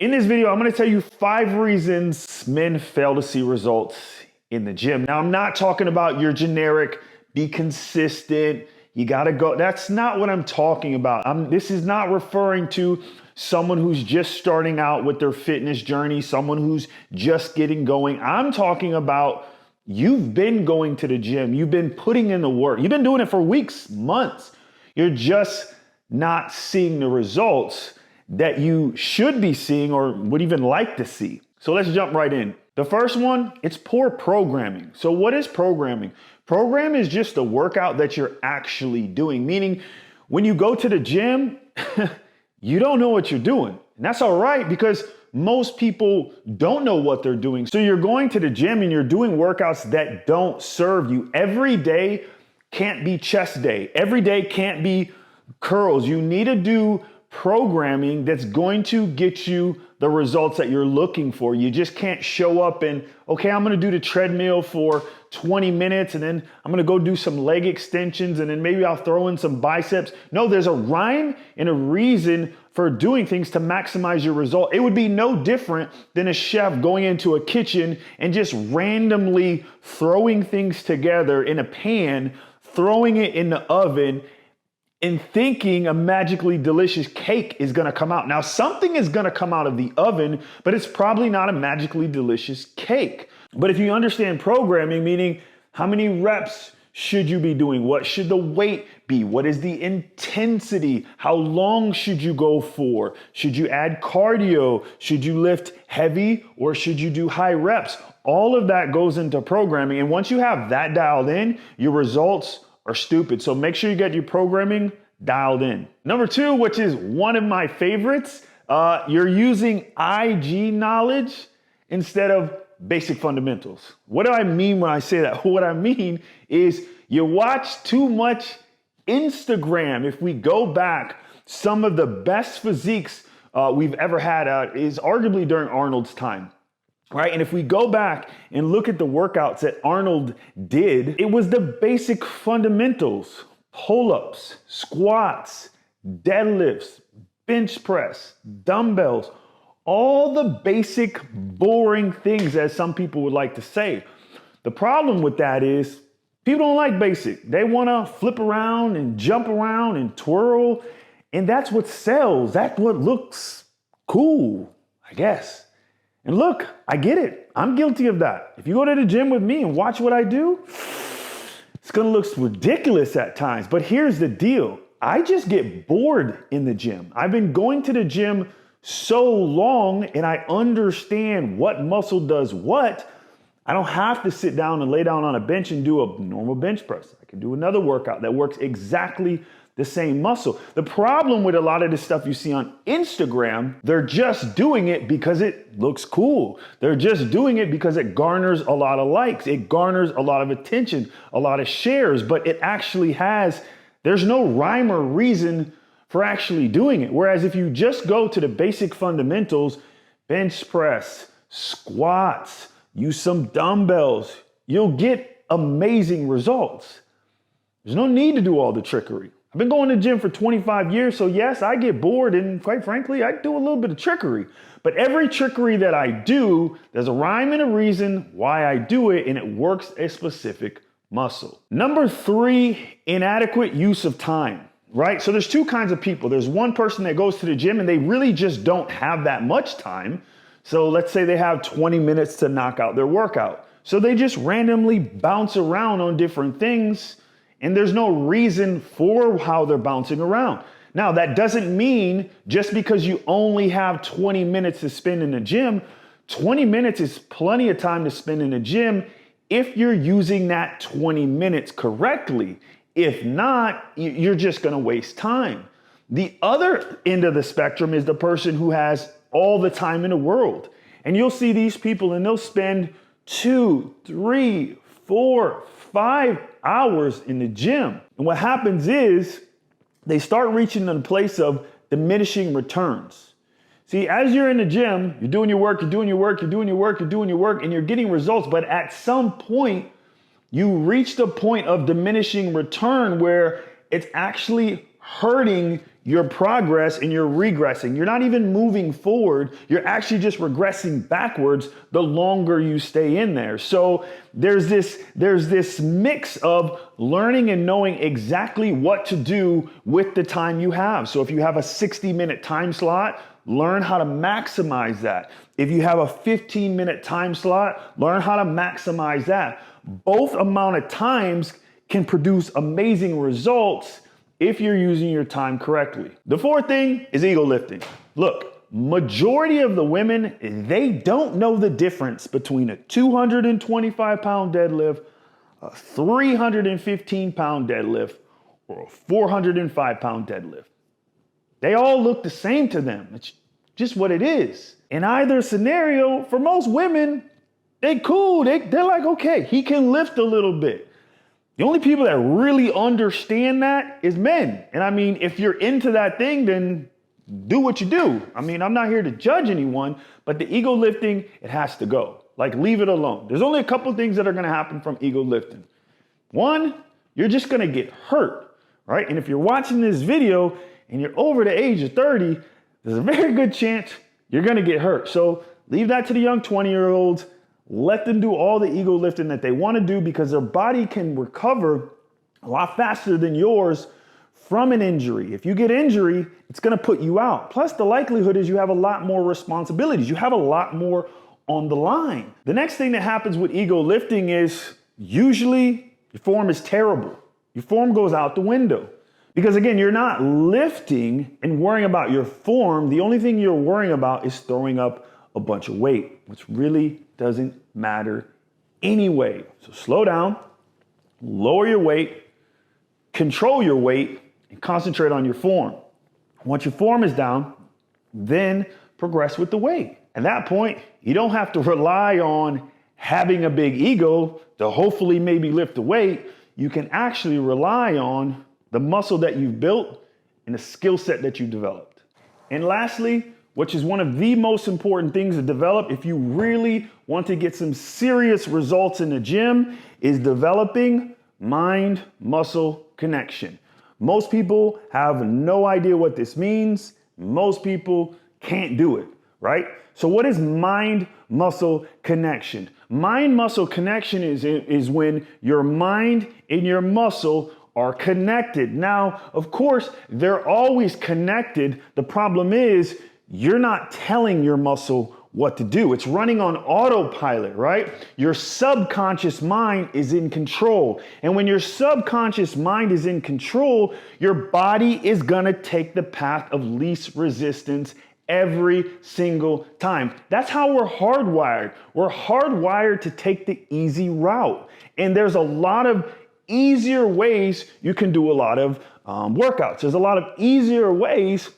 In this video, I'm going to tell you 5 reasons men fail to see results in the gym. Now, I'm not talking about your generic, be consistent, you got to go. That's not what I'm talking about. This is not referring to someone who's just starting out with their fitness journey, someone who's just getting going. I'm talking about you've been going to the gym, you've been putting in the work, you've been doing it for weeks, months. You're just not seeing the results that you should be seeing or would even like to see. So let's jump right in. The first one, it's poor programming. So what is programming? Program is just a workout that you're actually doing, meaning when you go to the gym, you don't know what you're doing. And that's all right because most people don't know what they're doing. So you're going to the gym and you're doing workouts that don't serve you. Every day can't be chest day. Every day can't be curls. You need to do programming that's going to get you the results that you're looking for. You just can't show up and, okay, I'm going to do the treadmill for 20 minutes and then I'm going to go do some leg extensions and then maybe I'll throw in some biceps. No, there's a rhyme and a reason for doing things to maximize your result. It would be no different than a chef going into a kitchen and just randomly throwing things together in a pan, throwing it in the oven, and thinking a magically delicious cake is gonna come out. Now, something is gonna come out of the oven, but it's probably not a magically delicious cake. But if you understand programming, meaning how many reps should you be doing? What should the weight be? What is the intensity? How long should you go for? Should you add cardio? Should you lift heavy or should you do high reps? All of that goes into programming. And once you have that dialed in, your results are stupid. So make sure you get your programming dialed in. Number 2, which is one of my favorites, you're using IG knowledge instead of basic fundamentals. What do I mean when I say that? What I mean is you watch too much Instagram. If we go back, some of the best physiques we've ever had is arguably during Arnold's time. Right? And if we go back and look at the workouts that Arnold did, it was the basic fundamentals: pull-ups, squats, deadlifts, bench press, dumbbells, all the basic boring things, as some people would like to say. The problem with that is people don't like basic. They want to flip around and jump around and twirl. And that's what sells. That's what looks cool, I guess. And look, I get it. I'm guilty of that. If you go to the gym with me and watch what I do, it's going to look ridiculous at times. But here's the deal. I just get bored in the gym. I've been going to the gym so long and I understand what muscle does what. I don't have to sit down and lay down on a bench and do a normal bench press. I can do another workout that works exactly the same muscle. The problem with a lot of the stuff you see on Instagram, they're just doing it because it looks cool. They're just doing it because it garners a lot of likes. It garners a lot of attention, a lot of shares, but it actually there's no rhyme or reason for actually doing it. Whereas if you just go to the basic fundamentals, bench press, squats, use some dumbbells, you'll get amazing results. There's no need to do all the trickery. I've been going to the gym for 25 years, so yes, I get bored, and quite frankly, I do a little bit of trickery. But every trickery that I do, there's a rhyme and a reason why I do it, and it works a specific muscle. Number 3, inadequate use of time, right? So there's 2 kinds of people. There's one person that goes to the gym, and they really just don't have that much time. So let's say they have 20 minutes to knock out their workout. So they just randomly bounce around on different things, and there's no reason for how they're bouncing around. Now, that doesn't mean just because you only have 20 minutes to spend in the gym, 20 minutes is plenty of time to spend in the gym if you're using that 20 minutes correctly. If not, you're just gonna waste time. The other end of the spectrum is the person who has all the time in the world. And you'll see these people and they'll spend 2, 3, 4, 5 hours in the gym. And what happens is they start reaching a place of diminishing returns. See, as you're in the gym, you're doing your work, and you're getting results. But at some point, you reach the point of diminishing return where it's actually hurting your progress and you're regressing. You're not even moving forward. You're actually just regressing backwards the longer you stay in there. So there's this mix of learning and knowing exactly what to do with the time you have. So if you have a 60-minute time slot, learn how to maximize that. If you have a 15-minute time slot, learn how to maximize that. Both amount of times can produce amazing results if you're using your time correctly. The fourth thing is ego lifting. Look, majority of the women, they don't know the difference between a 225-pound deadlift, a 315-pound deadlift, or a 405-pound deadlift. They all look the same to them. It's just what it is. In either scenario, for most women, they cool. They're like, okay, he can lift a little bit. The only people that really understand that is men. And I mean, if you're into that thing, then do what you do. I mean, I'm not here to judge anyone, but the ego lifting, it has to go. Like, leave it alone. There's only a couple things that are gonna happen from ego lifting. One, you're just gonna get hurt, right? And if you're watching this video and you're over the age of 30, there's a very good chance you're gonna get hurt. So leave that to the young 20-year-olds. Let them do all the ego lifting that they want to do, because their body can recover a lot faster than yours from an injury. If you get injury, it's going to put you out. Plus, the likelihood is you have a lot more responsibilities. You have a lot more on the line. The next thing that happens with ego lifting is usually your form is terrible. Your form goes out the window. Because again, you're not lifting and worrying about your form. The only thing you're worrying about is throwing up a bunch of weight, which really doesn't matter anyway. So slow down, lower your weight, control your weight, and concentrate on your form. Once your form is down, then progress with the weight. At that point, you don't have to rely on having a big ego to hopefully maybe lift the weight. You can actually rely on the muscle that you've built and the skill set that you developed. And lastly, which is one of the most important things to develop if you really want to get some serious results in the gym, is developing mind-muscle connection. Most people have no idea what this means. Most people can't do it, right? So what is mind-muscle connection? Mind-muscle connection is when your mind and your muscle are connected. Now, of course, they're always connected. The problem is, you're not telling your muscle what to do. It's running on autopilot, right? Your subconscious mind is in control. And when your subconscious mind is in control, your body is gonna take the path of least resistance every single time. That's how we're hardwired. We're hardwired to take the easy route. And there's a lot of easier ways you can do a lot of workouts. There's a lot of easier ways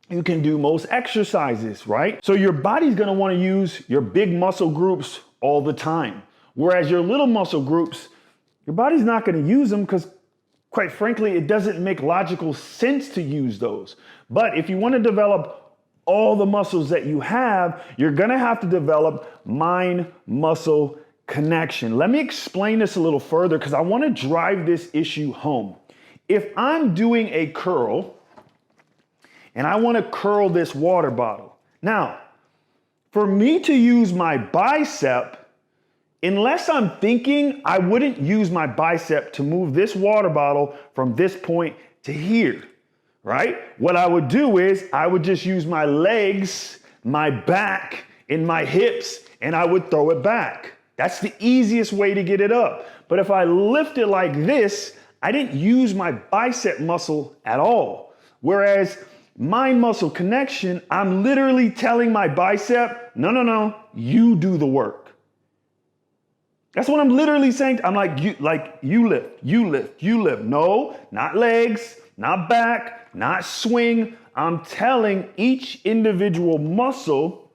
you can do most exercises, right? So your body's gonna wanna use your big muscle groups all the time. Whereas your little muscle groups, your body's not gonna use them because, quite frankly, it doesn't make logical sense to use those. But if you wanna develop all the muscles that you have, you're gonna have to develop mind-muscle connection. Let me explain this a little further because I wanna drive this issue home. If I'm doing a curl, and I want to curl this water bottle. Now, for me to use my bicep, unless I'm thinking, I wouldn't use my bicep to move this water bottle from this point to here, right? What I would do is I would just use my legs, my back, and my hips, and I would throw it back. That's the easiest way to get it up. But if I lift it like this, I didn't use my bicep muscle at all. Whereas mind-muscle connection, I'm literally telling my bicep, no, you do the work. That's what I'm literally saying. I'm like, you lift. No, not legs, not back, not swing. I'm telling each individual muscle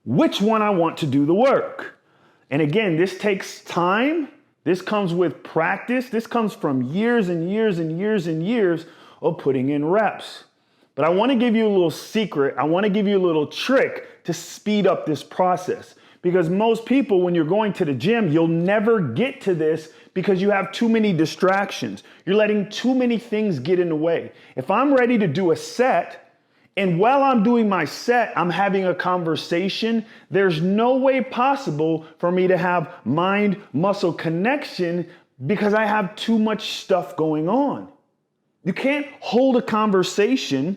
which one I want to do the work. And again, this takes time. This comes with practice. This comes from years and years and years and years of putting in reps. But I want to give you a little secret. I want to give you a little trick to speed up this process. Because most people, when you're going to the gym, you'll never get to this because you have too many distractions. You're letting too many things get in the way. If I'm ready to do a set, and while I'm doing my set, I'm having a conversation, there's no way possible for me to have mind-muscle connection because I have too much stuff going on. You can't hold a conversation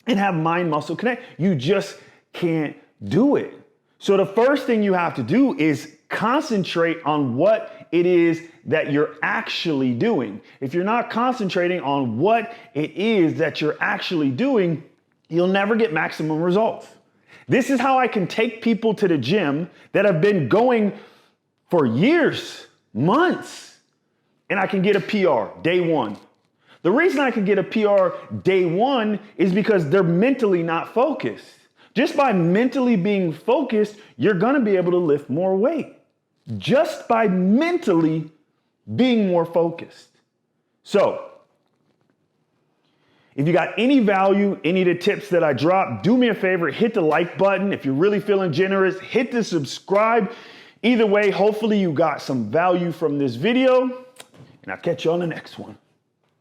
and have mind-muscle connect. You just can't do it. So the first thing you have to do is concentrate on what it is that you're actually doing. If you're not concentrating on what it is that you're actually doing, you'll never get maximum results. This is how I can take people to the gym that have been going for years, months, and I can get a PR day one. The reason I can get a PR day one is because they're mentally not focused. Just by mentally being focused, you're gonna be able to lift more weight. Just by mentally being more focused. So, if you got any value, any of the tips that I dropped, do me a favor, hit the like button. If you're really feeling generous, hit the subscribe. Either way, hopefully you got some value from this video, and I'll catch you on the next one.